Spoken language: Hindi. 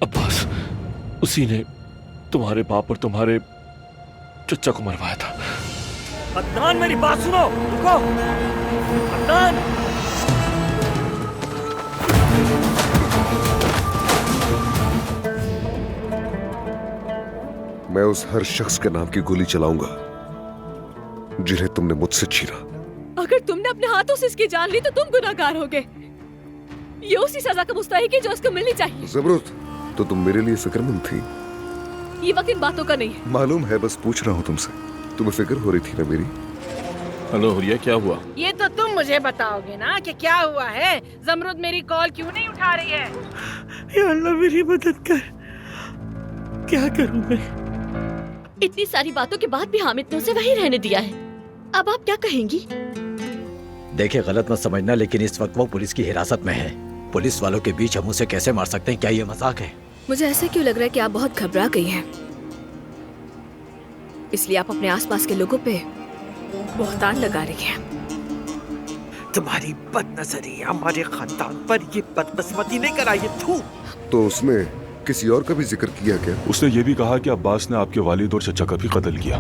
अब्बास, उसी ने तुम्हारे बाप और तुम्हारे चचा को मरवाया था। अदनान, मेरी बात सुनो, रुको। अदनान, मैं उस हर शख्स के नाम की गोली चलाऊंगा जिन्हें तुमने मुझसे छीना। अगर तुमने अपने हाथों से इसकी जान ली तो तुम गुनाहगार होगे। ये उसी सजा का मुस्तहिक है जो उसको मिलनी चाहिए। ज़बरूत, तो तुम मेरे लिए फिक्रमंद थी? ये वक्त इन बातों का नहीं है। मालूम है, बस पूछ रहा हूँ तुमसे। तुम्हें फिक्र हो रही थी ना मेरी? हेलो हुरिया, क्या हुआ? ये तो तुम मुझे बताओगे ना कि क्या हुआ है। ज़मरुद मेरी कॉल क्यों नहीं उठा रही है? या अल्लाह मेरी मदद कर, क्या करूं मैं? इतनी सारी बातों के बाद भी हामिद ने उसे वहीं रहने दिया है। अब आप क्या कहेंगी? देखिए, गलत मत समझना, लेकिन इस वक्त वो पुलिस की हिरासत में है। पुलिस वालों के बीच हम उसे कैसे मार सकते हैं? क्या ये मजाक है? मुझे ऐसे क्यों लग रहा है कि आप बहुत घबरा गई हैं। इसलिए आप अपने आसपास के लोगों पे बहतान लगा रही हैं। तुम्हारी बदनजरी हमारे खानदान पर ये बदकिस्मती नहीं कराई, थू। तो उसने किसी और का भी जिक्र किया क्या? उसने ये भी कहा कि अब्बास ने आपके वालिद और चचा का भी कत्ल किया।